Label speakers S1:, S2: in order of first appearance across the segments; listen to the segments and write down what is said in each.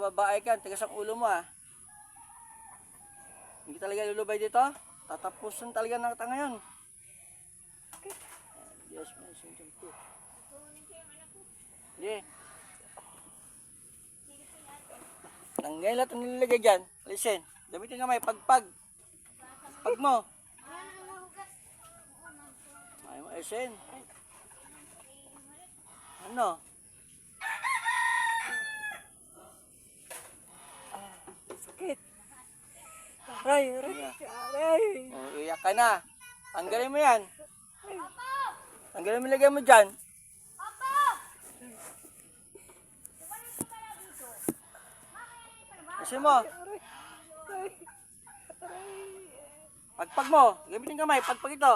S1: babae ka, tigas ang ulo mo ah. Hindi talaga lulubay dito. Tatapusan talaga ng tanga ngayon. Diyos mo, sinjong po. Hindi. Tanggal lahat ang nilagay dyan. Listen, gamitin nga may pagpag. Pag mo. Ay mo, listen. Ano?
S2: Sakit. Aray, aray, aray.
S1: Oh, iyak ka na. Tanggalin mo yan. Tanggalin mo lagay mo dyan. Kasi mo. Pagpag mo. Gamitin kamay. Pagpag ito.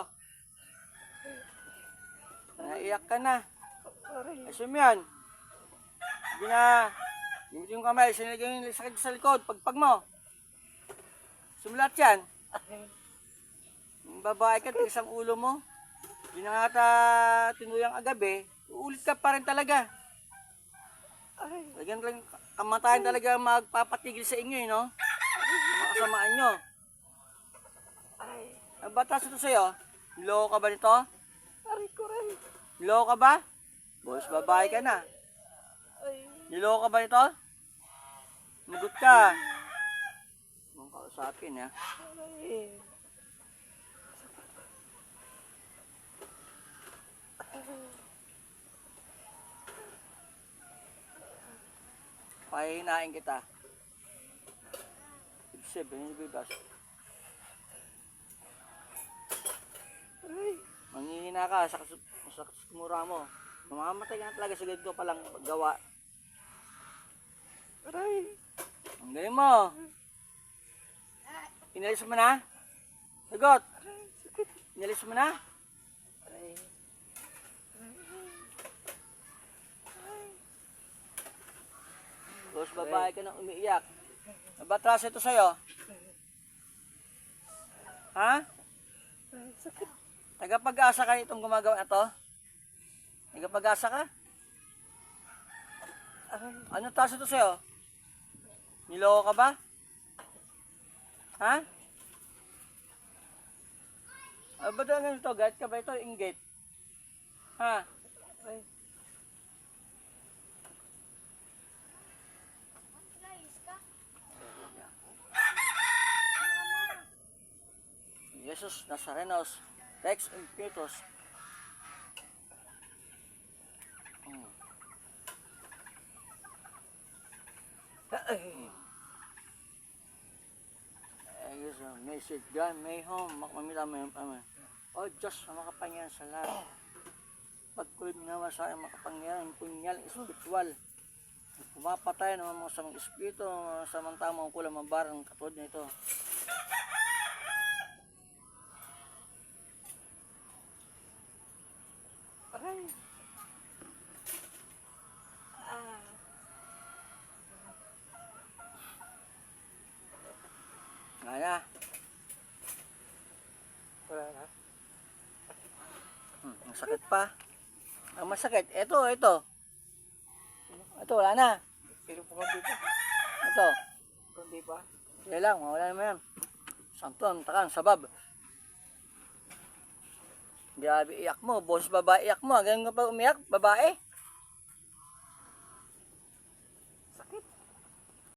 S1: Naiyak ka na. Kasi mo yan. Hindi na. Gamitin yung kamay. Sinilagay yung sakit sa likod. Pagpag mo. Sumulat yan. Babae ka, tigas ang ulo mo. Hindi na nga tinuyang agabi. Uulit ka pa rin talaga. Lagyan lang, kamatayan talaga magpapatigil sa inyo, no? Mga kasamaan nyo. Ang batas ito sa'yo, niloko ka ba nito? Niloko ka ba? Boss, babae ka na. Niloko ka ba nito? Magot ka. Mong kausapin, ha? Pahihinain kita. Ibig bibas. Manghihina ka sa kumura mo. Mamamatay ka na talaga sa ganito palang gawa.
S2: Aray.
S1: Ang galing mo. Inalis mo na? Sagot. Inalis mo na? Tapos babae ka nang umiiyak. Nabatras ito sa'yo? Ha? Tagapag-asa ka itong gumagawa na to? Tagapag-asa ka? Ano taas ito sa'yo? Niloko ka ba? Ha? Ba't ang ito? Gait ka ba ito? Inggit? Ha? Jesus Nazarenos, Rex Impetus. Message God, may home, makamila mo yung pama. O Diyos, makapangyarihan sa lahat. Pagkulid naman sa aking makapangyarihan, punyal, espiritual. Pumapatay ng mga samang espiritu, samantamang kulang mabarang katulad nito.
S2: Aray.
S1: Nga na.
S2: Wala na.
S1: Ang sakit pa. Ang masakit, ito. Ito, wala na.
S2: Pero po dito.
S1: Ito.
S2: Kundi pa.
S1: Sige lang, mawala naman yan. Santon, takan, sabab. Grabe, iyak mo. Boses babae, iyak mo. Ganun ka pa umiyak, babae.